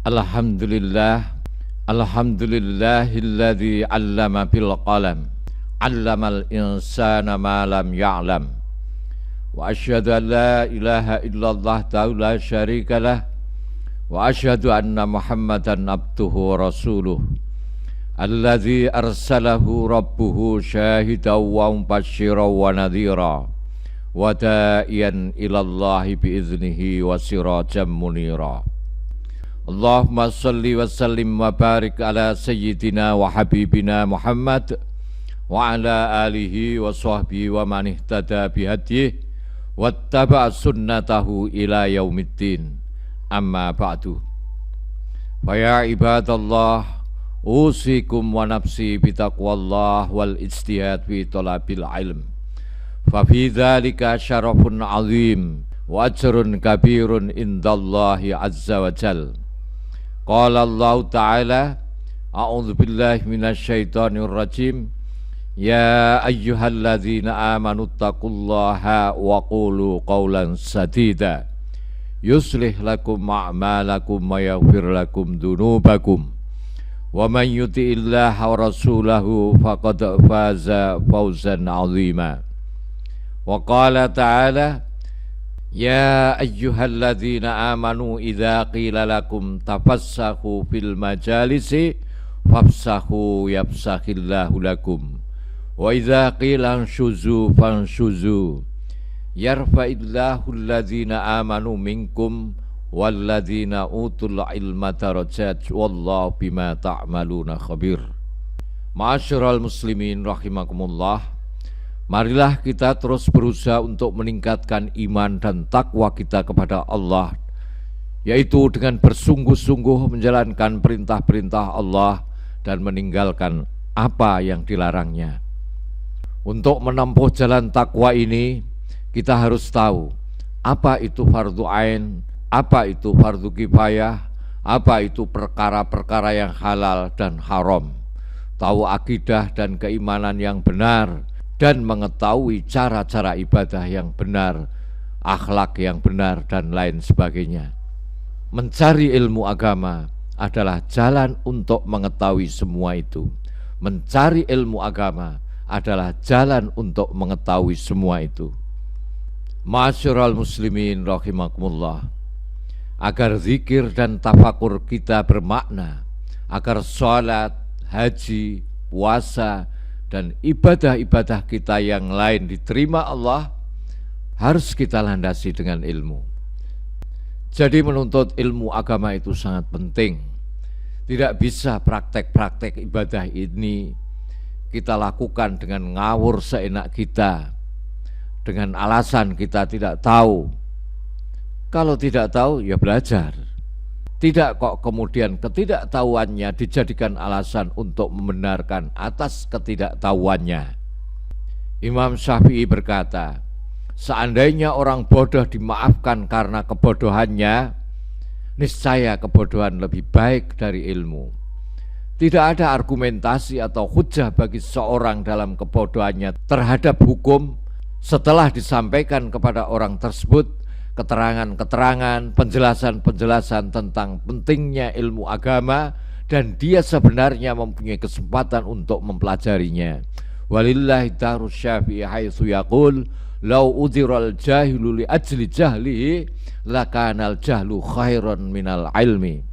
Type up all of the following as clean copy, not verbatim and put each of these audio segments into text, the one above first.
Alhamdulillah, alhamdulillahilladzi 'allama bil qalam, 'allamal insana ma lam ya'lam. Wa asyhadu an la ilaha illallah la syarikalah wa asyhadu anna Muhammadan abduhu wa rasuluh. Alladzi arsalahu rabbuhu syahidan wa mubasysyiran wa nadhira wa da'iyan ilallahi biiznihi wa sirajan munira. Allahumma salli wa sallim wa barik ala sayyidina wa habibina Muhammad wa ala alihi wa sahbihi wa man ihtada bihadyihi wattaba'a sunnatahu ila yaumiddin. Amma ba'du. Fa ya ibadallah, usikum wa nafsi bitaqwallah wal ijtihad fi talabil ilm. Fa fi dzalika syarafun 'azim wa ajrun kabirun indallahi azza wa jalla. Qala Allah Ta'ala, a'udzu billahi minasyaitonir rajim. Ya ayyuhalladzina amanu taqullaha wa qulu qawlan sadida yuslih lakum a'malakum wa yaghfir lakum dunubakum wa man yuti'illaha wa rasulahu faqad faza fawzan 'azima. Wa qala ta'ala, ya ayyuhalladzina amanu idza qila lakum tafassahu fil majalisi fafsahu yafsahillahu lakum wa idza qila anshuzu fanshuzu yarfa'illahu alladzina amanu minkum walladzina utul ilma darajat wallahu bima ta'maluna khabir. Ma'asyiral muslimin rahimakumullah, marilah kita terus berusaha untuk meningkatkan iman dan takwa kita kepada Allah, yaitu dengan bersungguh-sungguh menjalankan perintah-perintah Allah dan meninggalkan apa yang dilarangnya. Untuk menempuh jalan takwa ini, kita harus tahu apa itu fardu ain, apa itu fardu kifayah, apa itu perkara-perkara yang halal dan haram, tahu akidah dan keimanan yang benar, dan mengetahui cara-cara ibadah yang benar, akhlak yang benar, dan lain sebagainya. Mencari ilmu agama adalah jalan untuk mengetahui semua itu. Mencari ilmu agama adalah jalan untuk mengetahui semua itu. Ma'asyiral muslimin rahimakumullah, agar zikir dan tafakur kita bermakna, agar sholat, haji, puasa, dan ibadah-ibadah kita yang lain diterima Allah, harus kita landasi dengan ilmu. Jadi menuntut ilmu agama itu sangat penting. Tidak bisa praktek-praktek ibadah ini kita lakukan dengan ngawur seenak kita, dengan alasan kita tidak tahu. Kalau tidak tahu, ya belajar. Tidak kok kemudian ketidaktahuannya dijadikan alasan untuk membenarkan atas ketidaktahuannya. Imam Syafi'i berkata, seandainya orang bodoh dimaafkan karena kebodohannya, niscaya kebodohan lebih baik dari ilmu. Tidak ada argumentasi atau hujah bagi seorang dalam kebodohannya terhadap hukum setelah disampaikan kepada orang tersebut keterangan-keterangan, penjelasan-penjelasan tentang pentingnya ilmu agama, dan dia sebenarnya mempunyai kesempatan untuk mempelajarinya. Walillahi darus syafi'i haitsu yaqul law udhiral jahilu li ajli jahlihi lakanal jahlu khairan minal ilmi.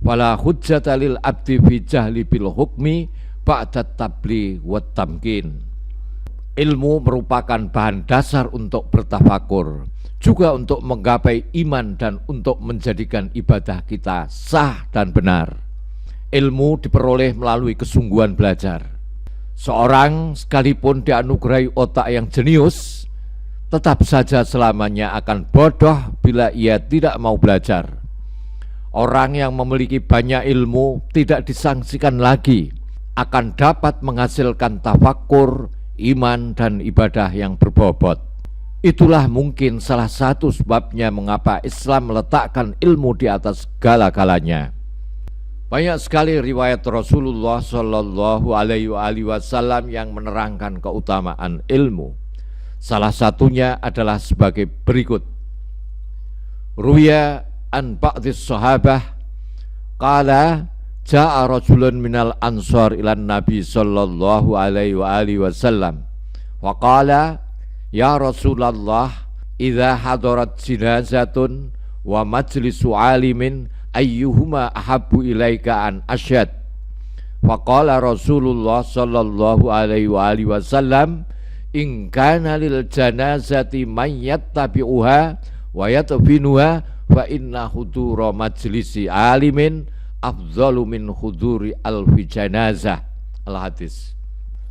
Fala hujjata lil abdi fi jahli bil hukmi ba'da tabli wat tamkin. Ilmu merupakan bahan dasar untuk bertafakur, juga untuk menggapai iman dan untuk menjadikan ibadah kita sah dan benar. Ilmu diperoleh melalui kesungguhan belajar. Seorang sekalipun dianugerahi otak yang jenius, tetap saja selamanya akan bodoh bila ia tidak mau belajar. Orang yang memiliki banyak ilmu tidak disangsikan lagi akan dapat menghasilkan tafakur, iman, dan ibadah yang berbobot. Itulah mungkin salah satu sebabnya mengapa Islam meletakkan ilmu di atas segala-galanya. Banyak sekali riwayat Rasulullah Shallallahu Alaihi Wasallam yang menerangkan keutamaan ilmu. Salah satunya adalah sebagai berikut. Ruya an ba'dis sahabah Qala ja'a rajulun minal ansar ilan nabi sallallahu alaihi wa alihi wasallam wa qala ya Rasulullah idza hadarat jinazatun wa majlisu alimin ayyuhuma ahabbu ilaika an asyhad. Faqala Rasulullah sallallahu alaihi wa alihi wasallam in kana lil janazati man yattabi'uha wa yatfinuha fa inna hudura majlisi alimin afdhalu min huduri alfi janazah. Al-hadis.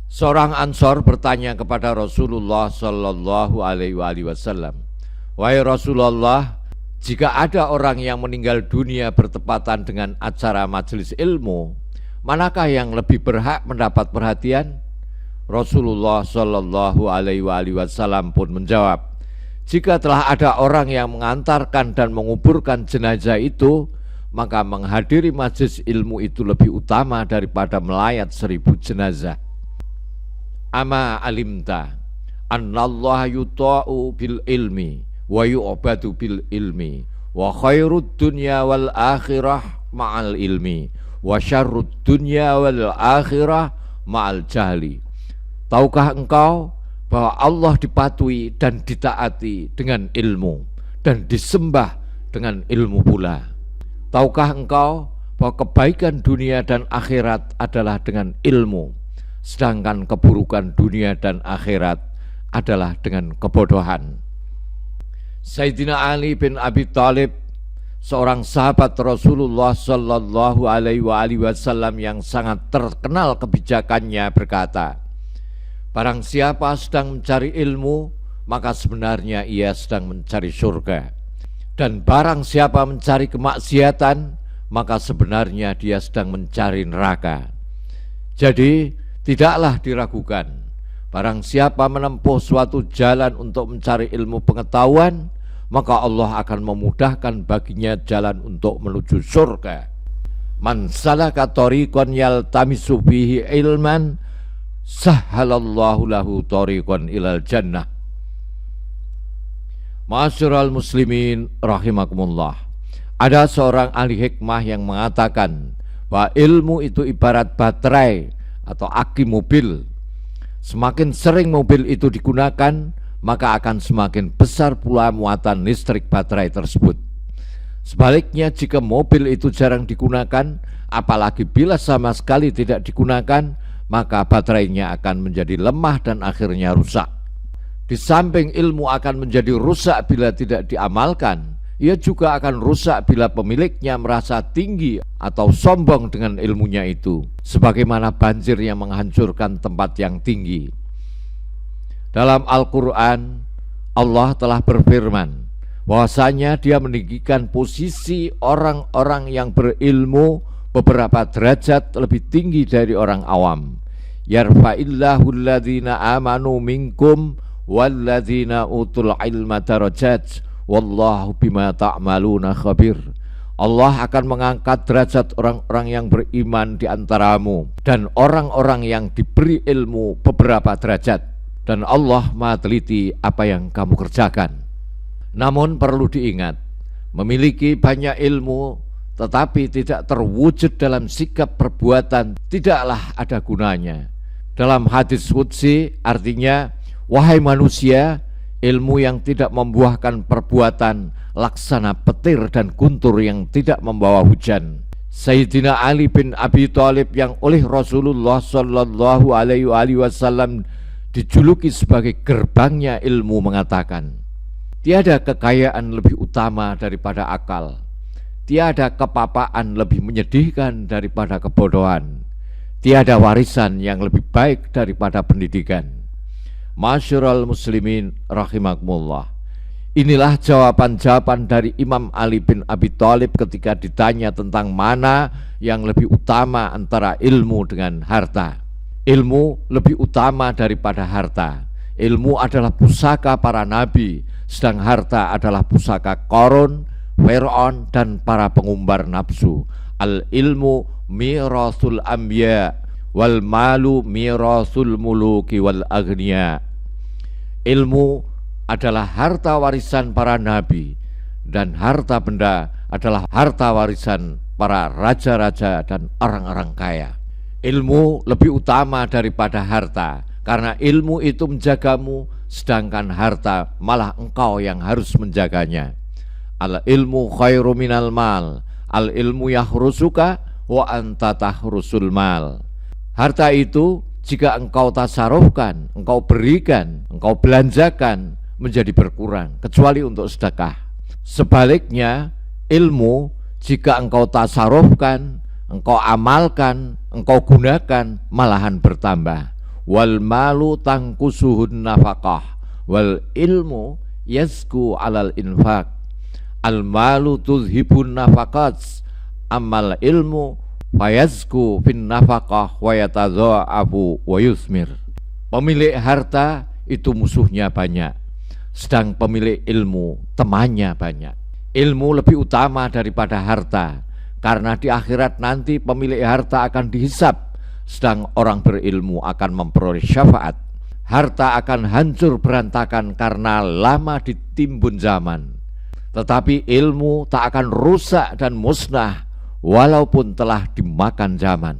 Seorang Ansor bertanya kepada Rasulullah sallallahu alaihi wasallam, wahai Rasulullah, jika ada orang yang meninggal dunia bertepatan dengan acara majelis ilmu, manakah yang lebih berhak mendapat perhatian? Rasulullah sallallahu alaihi wasallam pun menjawab, jika telah ada orang yang mengantarkan dan menguburkan jenazah itu, maka menghadiri majelis ilmu itu lebih utama daripada melayat 1000 jenazah. Ama alimta annallaha yuta'u bil ilmi wa yu'badu bil ilmi wa khairud dunya wal akhirah ma'al ilmi wa syarrud dunya wal akhirah ma'al jahli. Tahukah engkau bahwa Allah dipatuhi dan ditaati dengan ilmu dan disembah dengan ilmu pula? Tahukah engkau bahwa kebaikan dunia dan akhirat adalah dengan ilmu, sedangkan keburukan dunia dan akhirat adalah dengan kebodohan? Sayyidina Ali bin Abi Thalib, seorang sahabat Rasulullah sallallahu alaihi wasallam yang sangat terkenal kebijakannya, berkata, barang siapa sedang mencari ilmu, maka sebenarnya ia sedang mencari surga. Dan barang siapa mencari kemaksiatan, maka sebenarnya dia sedang mencari neraka. Jadi tidaklah diragukan, barang siapa menempuh suatu jalan untuk mencari ilmu pengetahuan, maka Allah akan memudahkan baginya jalan untuk menuju surga. Man salaka tariqan yaltamisu fihi ilman sahhalallahu lahu tariqan ilal jannah. Ma'asyiral muslimin rahimakumullah. Ada seorang ahli hikmah yang mengatakan bahwa ilmu itu ibarat baterai atau aki mobil. Semakin sering mobil itu digunakan, maka akan semakin besar pula muatan listrik baterai tersebut. Sebaliknya, jika mobil itu jarang digunakan, apalagi bila sama sekali tidak digunakan, maka baterainya akan menjadi lemah dan akhirnya rusak. Di samping ilmu akan menjadi rusak bila tidak diamalkan, ia juga akan rusak bila pemiliknya merasa tinggi atau sombong dengan ilmunya itu, sebagaimana banjir yang menghancurkan tempat yang tinggi. Dalam Al-Quran, Allah telah berfirman bahwasanya Dia meninggikan posisi orang-orang yang berilmu beberapa derajat lebih tinggi dari orang awam. Yarfa'illahu alladhina amanu minkum walladzina utul ilma darajat wallahu bima ta'maluna khabir. Allah akan mengangkat derajat orang-orang yang beriman di antaramu dan orang-orang yang diberi ilmu beberapa derajat, dan Allah Maha teliti apa yang kamu kerjakan. Namun perlu diingat, memiliki banyak ilmu tetapi tidak terwujud dalam sikap perbuatan tidaklah ada gunanya. Dalam hadis qudsi artinya, wahai manusia, ilmu yang tidak membuahkan perbuatan laksana petir dan guntur yang tidak membawa hujan. Sayyidina Ali bin Abi Thalib yang oleh Rasulullah sallallahu alaihi wasallam dijuluki sebagai gerbangnya ilmu mengatakan, tiada kekayaan lebih utama daripada akal, tiada kepapaan lebih menyedihkan daripada kebodohan, tiada warisan yang lebih baik daripada pendidikan. Ma'asyiral muslimin rahimakumullah. Inilah jawaban-jawaban dari Imam Ali bin Abi Thalib ketika ditanya tentang mana yang lebih utama antara ilmu dengan harta. Ilmu lebih utama daripada harta. Ilmu adalah pusaka para nabi, sedang harta adalah pusaka Qarun, Fir'aun, dan para pengumbar nafsu. Al-ilmu mirasul anbiya wal malu mirasul muluki wal aghniya. Ilmu adalah harta warisan para nabi dan harta benda adalah harta warisan para raja-raja dan orang-orang kaya. Ilmu lebih utama daripada harta, karena ilmu itu menjagamu, sedangkan harta malah engkau yang harus menjaganya. Al ilmu khairu minal mal, al ilmu yahrusuka wa anta tahrusul mal. Harta itu jika engkau tasarufkan, engkau berikan, engkau belanjakan, menjadi berkurang, kecuali untuk sedekah. Sebaliknya, ilmu jika engkau tasarufkan, engkau amalkan, engkau gunakan, malahan bertambah. Wal malu tangkusuhun nafakah, wal ilmu yazku alal infak. Al malu tuzhibun nafakat, amal ilmu fayazku fin nafakah wa yatadha'afu wa yusmir. Pemilik harta itu musuhnya banyak, sedang pemilik ilmu temannya banyak. Ilmu lebih utama daripada harta, karena di akhirat nanti pemilik harta akan dihisab, sedang orang berilmu akan memperoleh syafaat. Harta akan hancur berantakan karena lama ditimbun zaman, tetapi ilmu tak akan rusak dan musnah walaupun telah dimakan zaman.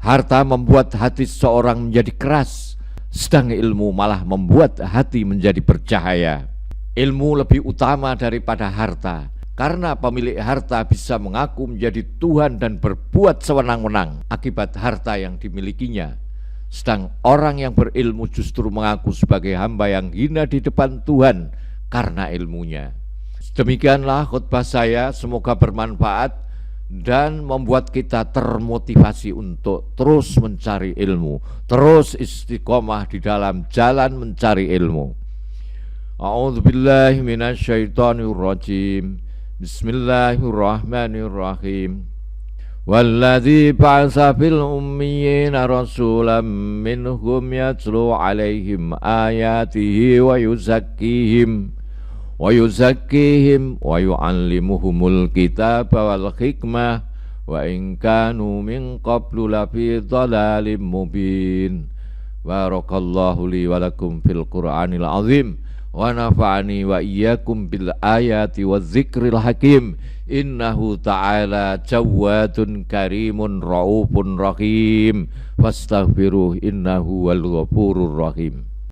Harta membuat hati seseorang menjadi keras, sedang ilmu malah membuat hati menjadi bercahaya. Ilmu lebih utama daripada harta, karena pemilik harta bisa mengaku menjadi Tuhan dan berbuat sewenang-wenang akibat harta yang dimilikinya. Sedang orang yang berilmu justru mengaku sebagai hamba yang hina di depan Tuhan karena ilmunya. Demikianlah khutbah saya, semoga bermanfaat dan membuat kita termotivasi untuk terus mencari ilmu, terus istiqomah di dalam jalan mencari ilmu. A'udzubillahi minasyaitonirrajim. Bismillahirrahmanirrahim. Walladzi ba'atsa fil ummiyina rasulan minhum yatlu 'alaihim ayatihi wa yuzakkihim wa yu'allimuhumul kitaba wal hikmah wa in kanu min qablu lafi dhalalim mubin. Barakallahu li wa lakum fil Qur'anil azim wa nafa'ani wa iyyakum bil ayati waz zikril hakim. Innahu ta'ala jawadun karimun raufun rahim, fastaghfiruh innahu wal ghafurur rahim.